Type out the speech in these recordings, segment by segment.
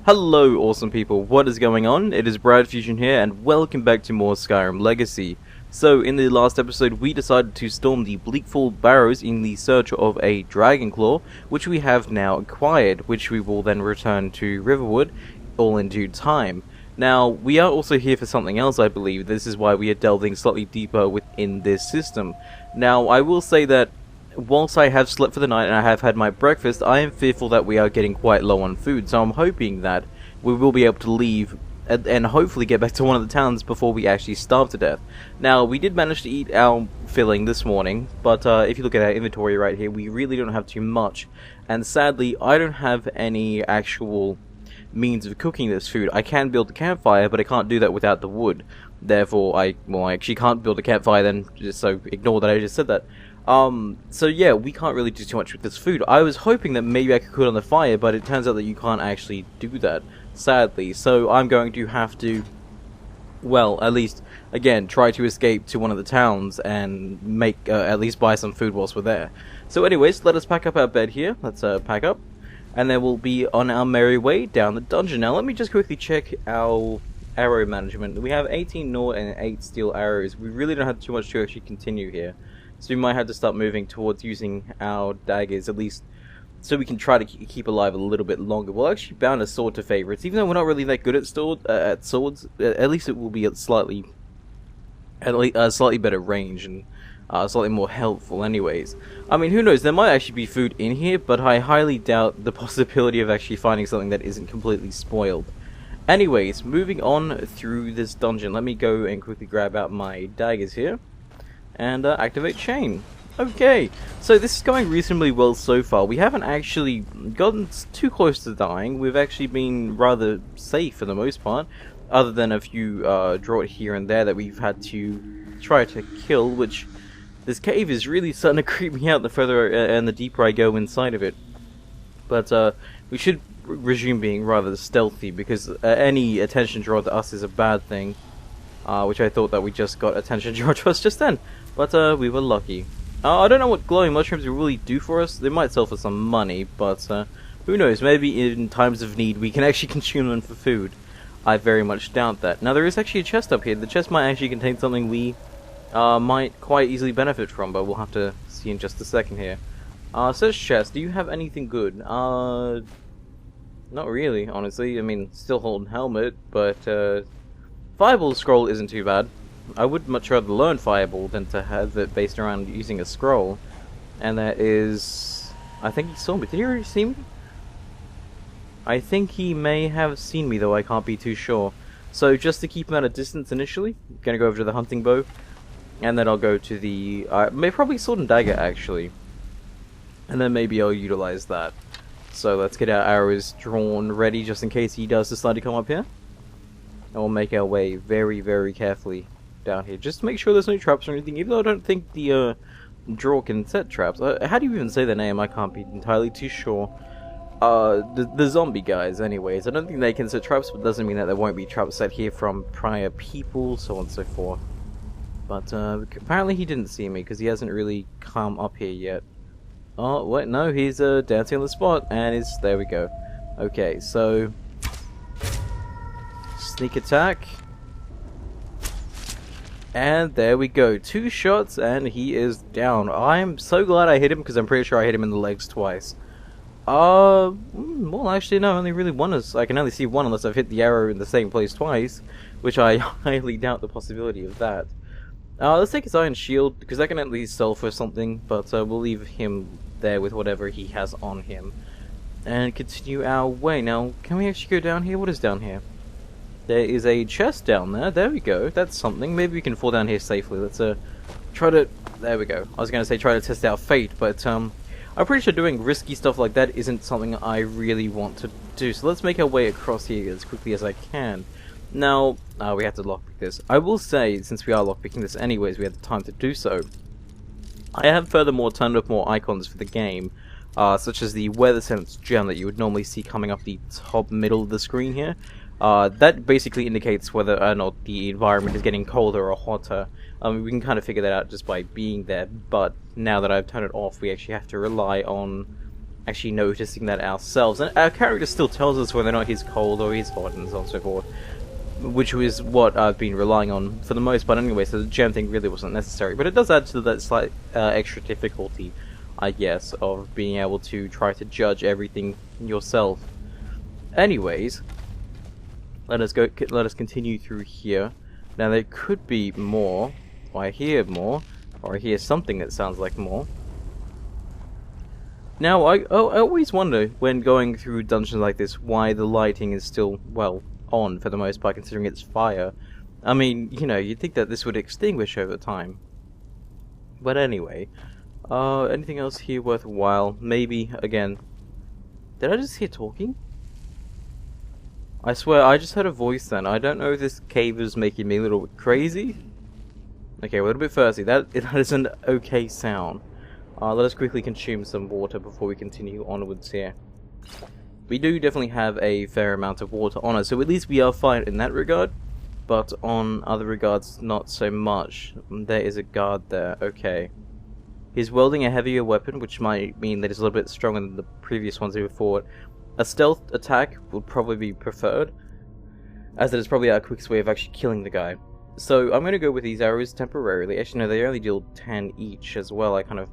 Hello awesome people, what is going on? It is BradPhusion here and welcome back to more Skyrim Legacy. So in the last episode we decided to storm the Bleakfall Barrows in the search of a Dragon Claw, which we have now acquired, which we will then return to Riverwood all in due time. Now we are also here for something else, I believe. This is why we are delving slightly deeper within this system. Now I will say that whilst I have slept for the night and I have had my breakfast, I am fearful that we are getting quite low on food, so I'm hoping that we will be able to leave and hopefully get back to one of the towns before we actually starve to death. Now, we did manage to eat our filling this morning, but if you look at our inventory right here, we really don't have too much, and sadly, I don't have any actual means of cooking this food. I can build a campfire, but I can't do that without the wood. Therefore, I actually can't build a campfire then, so ignore that I just said that. So yeah, we can't really do too much with this food. I was hoping that maybe I could cook it on the fire, but it turns out that you can't actually do that, sadly. So I'm going to have to, well, at least, again, try to escape to one of the towns and make, at least buy some food whilst we're there. So anyways, let us pack up our bed here. Let's, pack up. And then we'll be on our merry way down the dungeon. Now let me just quickly check our arrow management. We have 18 Nor and 8 steel arrows. We really don't have too much to actually continue here. So we might have to start moving towards using our daggers, at least, so we can try to keep alive a little bit longer. We'll actually bound a sword to favorites, even though we're not really that good at swords. At least it will be at slightly better range and slightly more helpful. Anyways, I mean, who knows? There might actually be food in here, but I highly doubt the possibility of actually finding something that isn't completely spoiled. Anyways, moving on through this dungeon, let me go and quickly grab out my daggers here. And activate chain. Okay, so this is going reasonably well so far. We haven't actually gotten too close to dying. We've actually been rather safe for the most part, other than a few drought here and there that we've had to try to kill, which this cave is really starting to creep me out the further and the deeper I go inside of it. But we should resume being rather stealthy, because any attention drawn to us is a bad thing. Which I thought that we just got attention drawn to us just then. But we were lucky. I don't know what glowing mushrooms will really do for us. They might sell for some money, but who knows, maybe in times of need we can actually consume them for food. I very much doubt that. Now there is actually a chest up here. The chest might actually contain something we might quite easily benefit from, but we'll have to see in just a second here. Says chest, do you have anything good? Not really, honestly. I mean, still holding helmet, but Fireball scroll isn't too bad. I would much rather learn Fireball than to have it based around using a scroll. And that is... I think he saw me. Did he already see me? I think he may have seen me, though I can't be too sure. So just to keep him at a distance initially, I'm gonna go over to the hunting bow. And then I'll go to the... probably sword and dagger, actually. And then maybe I'll utilize that. So let's get our arrows drawn ready just in case he does decide to come up here. And we'll make our way very, very carefully down here, just to make sure there's no traps or anything, even though I don't think the draw can set traps. How do you even say their name? I can't be entirely too sure. The zombie guys, anyways. I don't think they can set traps, but doesn't mean that there won't be traps set here from prior people, so on and so forth. But apparently he didn't see me, because he hasn't really come up here yet. Oh, wait, no, he's dancing on the spot, and there we go. Okay, so... sneak attack. And there we go. 2 shots and he is down. I'm so glad I hit him, because I'm pretty sure I hit him in the legs twice. Well, actually no, only really one is... I can only see one unless I've hit the arrow in the same place twice, which I highly doubt the possibility of that. Let's take his iron shield, because that can at least sell for something, but we'll leave him there with whatever he has on him. And continue our way. Now, can we actually go down here? What is down here? There is a chest down there. There we go. That's something. Maybe we can fall down here safely. Let's try to... There we go. I was going to say try to test our fate, but I'm pretty sure doing risky stuff like that isn't something I really want to do. So let's make our way across here as quickly as I can. Now, we have to lockpick this. I will say, since we are lockpicking this anyways, we have the time to do so. I have furthermore turned up more icons for the game, such as the weather sense gem that you would normally see coming up the top middle of the screen here. That basically indicates whether or not the environment is getting colder or hotter. We can kind of figure that out just by being there, but now that I've turned it off, we actually have to rely on actually noticing that ourselves. And our character still tells us whether or not he's cold or he's hot and so on and so forth, which was what I've been relying on for the most part anyway, so the gem thing really wasn't necessary. But it does add to that slight extra difficulty, I guess, of being able to try to judge everything yourself. Anyways, let us continue through here. Now there could be more, or I hear more, or I hear something that sounds like more. Now, I always wonder, when going through dungeons like this, why the lighting is still, well, on for the most part, considering it's fire. I mean, you know, you'd think that this would extinguish over time. But anyway, anything else here worthwhile? Maybe, again, did I just hear talking? I swear, I just heard a voice then. I don't know if this cave is making me a little bit crazy. Okay, we're a little bit thirsty. That is an okay sound. Let us quickly consume some water before we continue onwards here. We do definitely have a fair amount of water on us, so at least we are fine in that regard. But on other regards, not so much. There is a guard there. Okay. He's wielding a heavier weapon, which might mean that it's a little bit stronger than the previous ones we fought. A stealth attack would probably be preferred, as it is probably our quickest way of actually killing the guy. So I'm going to go with these arrows temporarily. Actually, no, they only deal 10 each as well. I kind of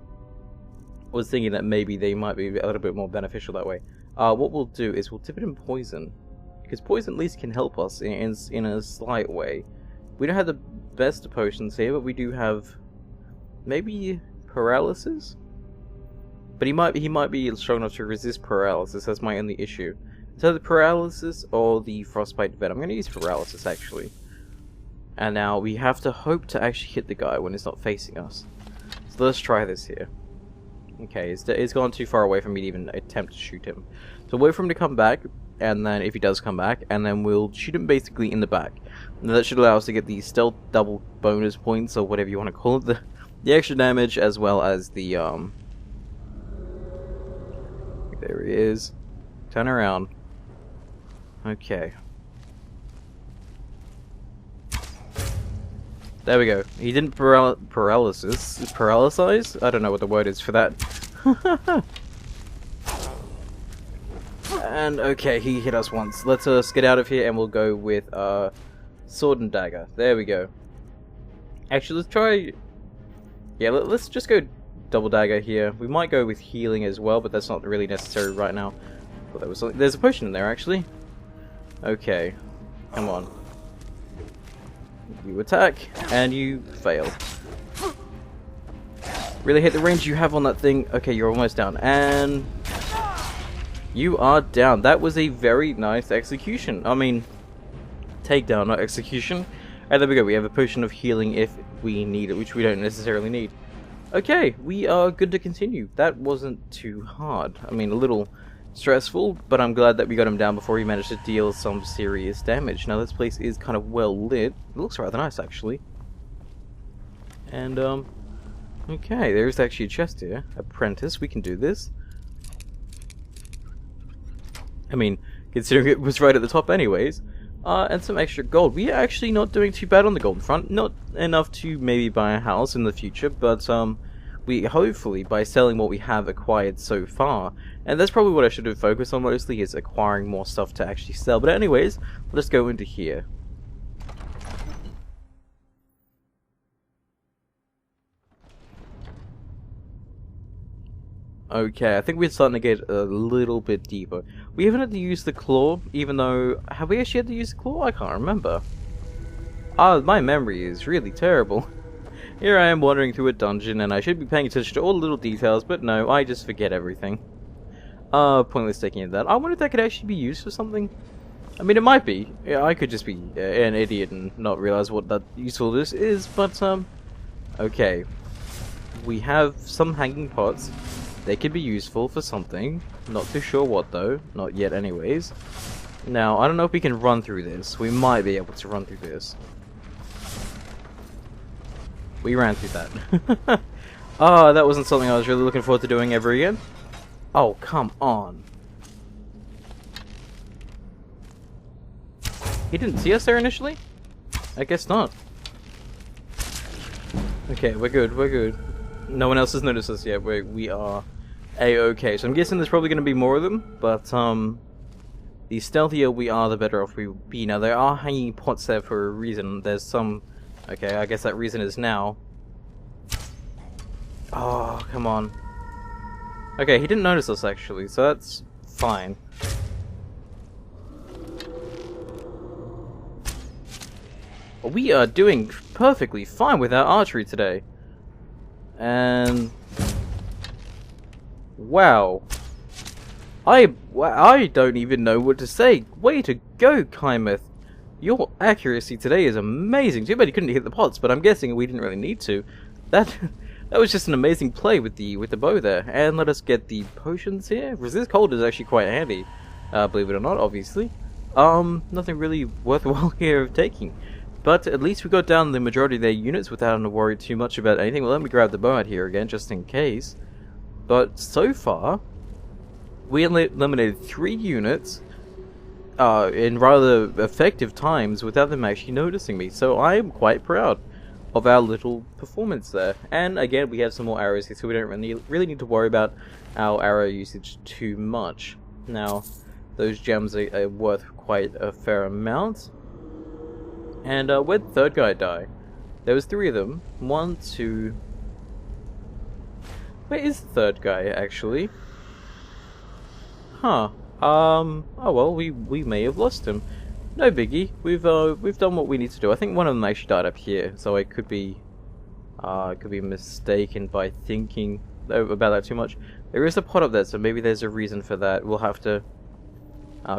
was thinking that maybe they might be a little bit more beneficial that way. What we'll do is we'll dip it in poison, because poison at least can help us in a slight way. We don't have the best potions here, but we do have maybe paralysis. But he might be strong enough to resist paralysis. That's my only issue. So the paralysis or the frostbite vet. I'm going to use paralysis actually. And now we have to hope to actually hit the guy when he's not facing us. So let's try this here. Okay, it's gone too far away for me to even attempt to shoot him. So wait for him to come back, and then if he does come back, and then we'll shoot him basically in the back. And that should allow us to get the stealth double bonus points, or whatever you want to call it, the extra damage, as well as the there he is. Turn around. Okay. There we go. He didn't paralysize? I don't know what the word is for that. And okay, he hit us once. Let's get out of here and we'll go with sword and dagger. There we go. Actually, let's try... Yeah, let's just go double dagger here. We might go with healing as well, but that's not really necessary right now. But there was something... There's a potion in there, actually. Okay. Come on. You attack, and you fail. Really hit the range you have on that thing. Okay, you're almost down. And... you are down. That was a very nice execution. I mean... takedown, not execution. And there we go. We have a potion of healing if we need it, which we don't necessarily need. Okay, we are good to continue. That wasn't too hard. I mean, a little stressful, but I'm glad that we got him down before he managed to deal some serious damage. Now, this place is kind of well lit. It looks rather nice, actually. And, okay, there's actually a chest here. Apprentice, we can do this. I mean, considering it was right at the top anyways. And some extra gold. We are actually not doing too bad on the gold front. Not enough to maybe buy a house in the future, but we hopefully, by selling what we have acquired so far, and that's probably what I should have focused on mostly, is acquiring more stuff to actually sell. But anyways, let's go into here. Okay, I think we're starting to get a little bit deeper. We haven't had to use the claw, even though... Have we actually had to use the claw? I can't remember. My memory is really terrible. Here I am wandering through a dungeon, and I should be paying attention to all the little details, but no, I just forget everything. Pointless taking it that. I wonder if that could actually be used for something. I mean, it might be. Yeah, I could just be an idiot and not realize what that usefulness is, but, okay. We have some hanging pots. They could be useful for something. Not too sure what though. Not yet anyways. Now, I don't know if we can run through this. We might be able to run through this. We ran through that. Oh, that wasn't something I was really looking forward to doing ever again. Oh, come on. He didn't see us there initially? I guess not. Okay, we're good, we're good. No one else has noticed us yet. We are A-okay. So I'm guessing there's probably going to be more of them, but the stealthier we are, the better off we will be. Now, there are hanging pots there for a reason. There's some... Okay, I guess that reason is now. Oh, come on. Okay, he didn't notice us, actually, so that's fine. We are doing perfectly fine with our archery today. And... Wow. I don't even know what to say. Way to go, Kaimeth. Your accuracy today is amazing. Too bad you couldn't hit the pots, but I'm guessing we didn't really need to. That was just an amazing play with the bow there. And let us get the potions here. Resist cold is actually quite handy, believe it or not. Obviously, nothing really worthwhile here of taking. But at least we got down the majority of their units without having to worry too much about anything. Well, let me grab the bow out here again, just in case. But so far, we eliminated 3 units in rather effective times without them actually noticing me. So I am quite proud of our little performance there. And again, we have some more arrows here, so we don't really need to worry about our arrow usage too much. Now, those gems are worth quite a fair amount. And where'd the third guy die? There was 3 of them. 1, 2... Where is the third guy, actually? Huh. Oh well, we may have lost him. No biggie. We've done what we need to do. I think one of them actually died up here, so I could be mistaken by thinking about that too much. There is a pot up there, so maybe there's a reason for that. We'll have to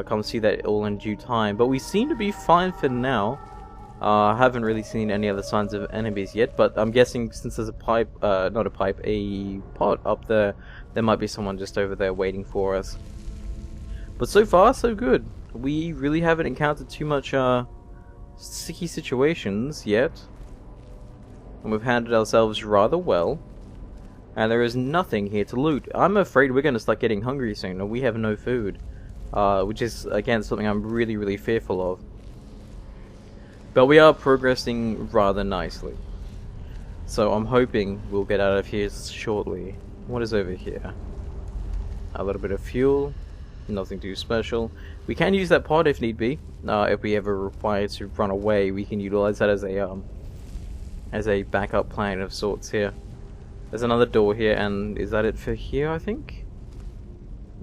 come see that all in due time. But we seem to be fine for now. Haven't really seen any other signs of enemies yet, but I'm guessing since there's a pipe, not a pipe, a pot up there, there might be someone just over there waiting for us. But so far, so good. We really haven't encountered too much, sticky situations yet. And we've handled ourselves rather well. And there is nothing here to loot. I'm afraid we're going to start getting hungry soon, and we have no food. Which is, again, something I'm really, really fearful of. But we are progressing rather nicely. So I'm hoping we'll get out of here shortly. What is over here? A little bit of fuel. Nothing too special. We can use that pod if need be. If we ever require to run away, we can utilize that as a backup plan of sorts here. There's another door here, and is that it for here, I think?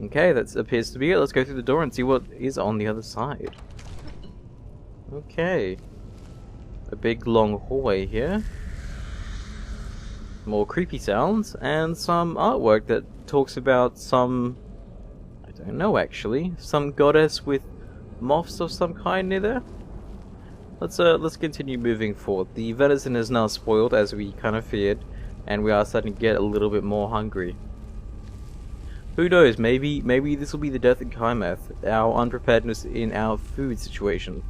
Okay, that appears to be it. Let's go through the door and see what is on the other side. Okay. A big long hallway here. More creepy sounds, and some artwork that talks about some... I don't know actually. Some goddess with moths of some kind near there. Let's continue moving forward. The venison is now spoiled, as we kind of feared, and we are starting to get a little bit more hungry. Who knows, maybe this will be the death of Kaimeth, our unpreparedness in our food situation.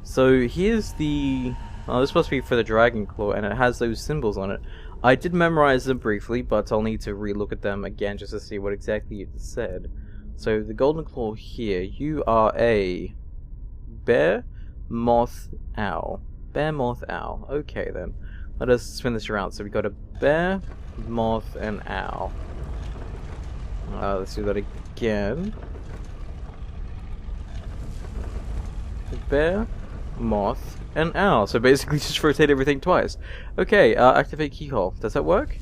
So here's the... Oh, this must be for the Dragon Claw, and it has those symbols on it. I did memorize them briefly, but I'll need to re-look at them again just to see what exactly it said. So the Golden Claw here, you are a bear, moth, owl. Bear, moth, owl. Okay then. Let us spin this around. So we got a bear, moth, and owl. Let's do that again. Bear, moth, and owl. So basically just rotate everything twice. Okay, activate keyhole. Does that work?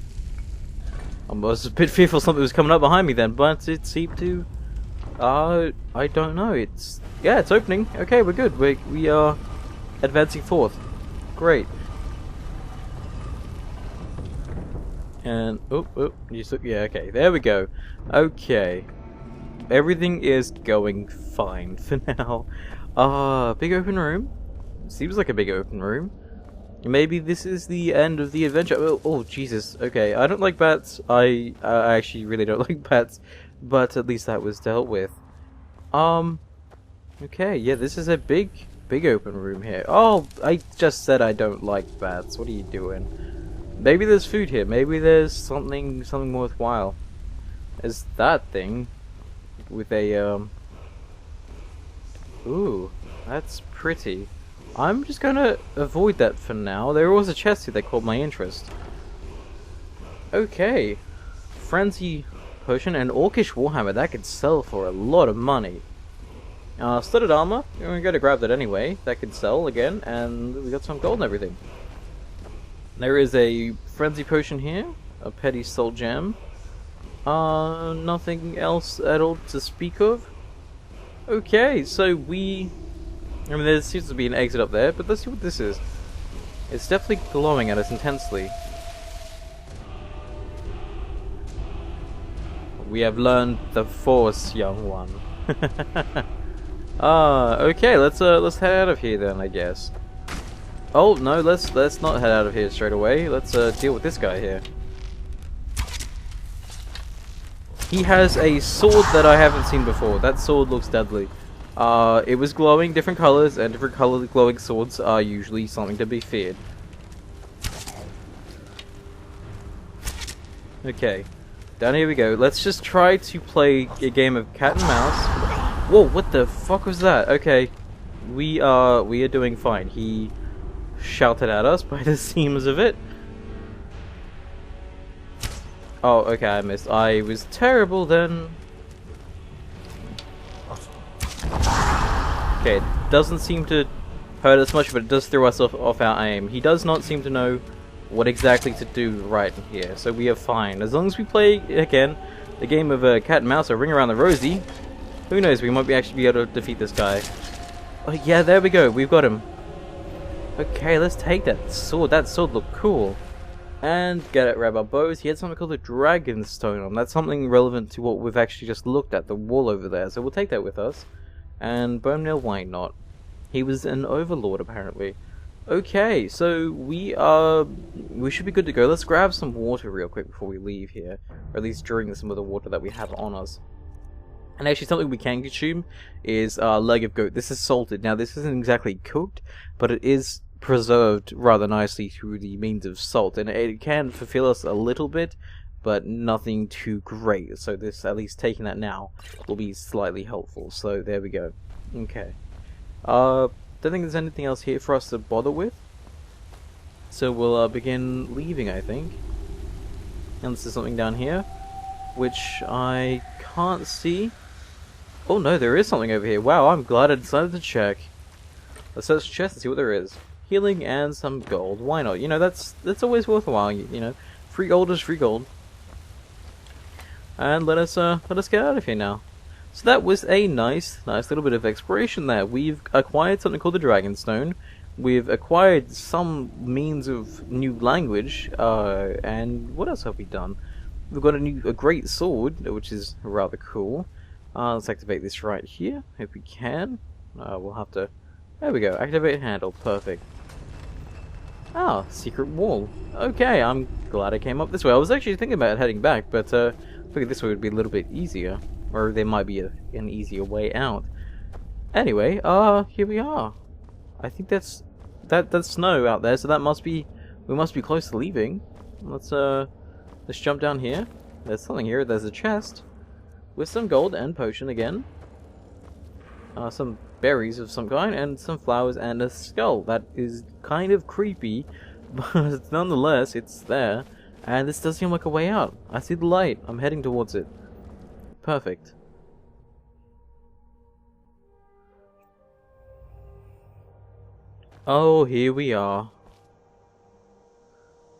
I was a bit fearful something was coming up behind me then, but it seemed to... I don't know. Yeah, it's opening. Okay, we're good. We are advancing forth. Great. And yeah, okay, there we go. Okay, everything is going fine for now. Big open room. Seems like a big open room. Maybe this is the end of the adventure. Oh Jesus. Okay, I don't like bats. I actually really don't like bats, but at least that was dealt with. Okay, yeah, this is a big open room here. Oh, I just said I don't like bats. What are you doing? Maybe there's food here. Maybe there's something worthwhile. There's that thing with a Ooh, that's pretty. I'm just gonna avoid that for now. There was a chest here that caught my interest. Okay, Frenzy potion and Orcish Warhammer. That could sell for a lot of money. Studded armor. We're going to grab that anyway. That could sell again, and we got some gold and everything. There is a frenzy potion here, a petty soul gem. Nothing else at all to speak of. Okay, so I mean, there seems to be an exit up there, but let's see what this is. It's definitely glowing at us intensely. We have learned the Force, young one. Okay, let's head out of here then, I guess. Oh no, let's not head out of here straight away. Let's deal with this guy here. He has a sword that I haven't seen before. That sword looks deadly. It was glowing, different colors, and different colored glowing swords are usually something to be feared. Okay, down here we go. Let's just try to play a game of cat and mouse. Whoa, what the fuck was that? Okay, we are doing fine. He shouted at us by the seams of it. Oh, okay, I missed. I was terrible then. Okay, it doesn't seem to hurt us much, but it does throw us off our aim. He does not seem to know what exactly to do right here, so we are fine. As long as we play, again, the game of cat and mouse or ring around the rosy, who knows, we might actually be able to defeat this guy. Oh yeah, there we go, we've got him. Okay, let's take that sword. That sword looked cool. And grab our bows. He had something called a Dragonstone on. That's something relevant to what we've actually just looked at, the wall over there. So we'll take that with us. And bone nail, why not? He was an overlord apparently. Okay, so we should be good to go. Let's grab some water real quick before we leave here, or at least drink some of the water that we have on us. And actually, something we can consume is leg of goat. This is salted. Now, this isn't exactly cooked, but it is preserved rather nicely through the means of salt, and it can fulfill us a little bit, but nothing too great. So this, at least taking that now, will be slightly helpful. So there we go. Okay. Don't think there's anything else here for us to bother with. So we'll begin leaving, I think. Unless there's something down here, which I can't see. Oh no, there is something over here. Wow, I'm glad I decided to check. Let's search the chest and see what there is. Healing and some gold. Why not? You know, that's always worthwhile. You know, free gold is free gold. And let us get out of here now. So that was a nice little bit of exploration there. We've acquired something called the Dragonstone. We've acquired some means of new language. And what else have we done? We've got a great sword, which is rather cool. Let's activate this right here, if we can. We'll have to... There we go, activate handle, perfect. Ah, secret wall. Okay, I'm glad I came up this way. I was actually thinking about heading back, but I figured this way would be a little bit easier. Or there might be an easier way out. Anyway, here we are. I think that's snow out there, so that must be... We must be close to leaving. Let's jump down here. There's something here, there's a chest. With some gold and potion again. Some berries of some kind, and some flowers, and a skull. That is kind of creepy, but nonetheless, it's there. And this does seem like a way out. I see the light. I'm heading towards it. Perfect. Oh, here we are.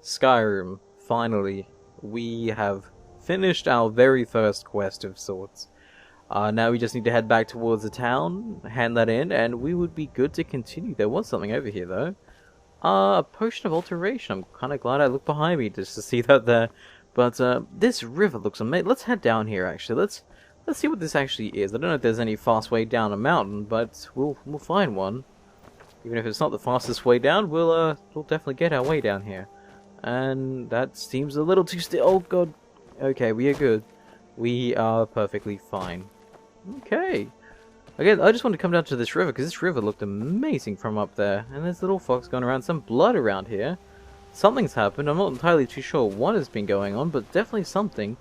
Skyrim. Finally. We have finished our very first quest of sorts. Now we just need to head back towards the town, hand that in, and we would be good to continue. There was something over here, though. A potion of alteration. I'm kind of glad I looked behind me just to see that there. But this river looks amazing. Let's head down here, actually. Let's see what this actually is. I don't know if there's any fast way down a mountain, but we'll find one. Even if it's not the fastest way down, we'll definitely get our way down here. And that seems a little too still. Oh god. Okay, we are good. We are perfectly fine. Okay. Again, I just want to come down to this river, because this river looked amazing from up there. And there's a little fox going around, some blood around here. Something's happened, I'm not entirely too sure what has been going on, but definitely something.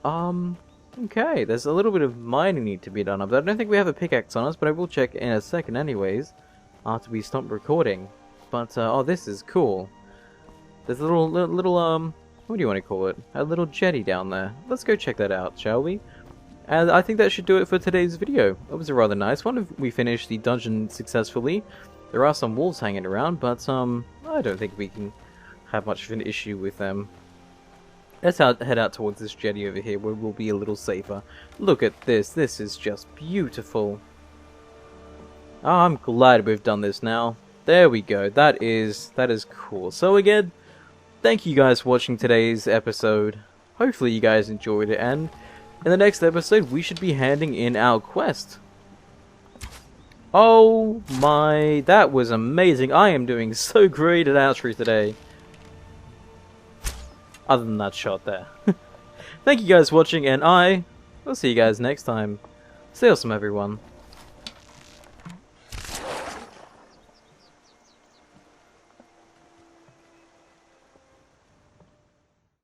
Okay, there's a little bit of mining need to be done up there. I don't think we have a pickaxe on us, but I will check in a second anyways, after we stop recording. But, oh, this is cool. There's a little what do you want to call it? A little jetty down there. Let's go check that out, shall we? And I think that should do it for today's video. It was a rather nice one. We finished the dungeon successfully. There are some wolves hanging around, but I don't think we can have much of an issue with them. Let's head out towards this jetty over here where we'll be a little safer. Look at this. This is just beautiful. Oh, I'm glad we've done this now. There we go. That is cool. So again, thank you guys for watching today's episode. Hopefully you guys enjoyed it, and in the next episode we should be handing in our quest. Oh my, that was amazing. I am doing so great at outro today. Other than that shot there. Thank you guys for watching, and I will see you guys next time. Stay awesome, everyone.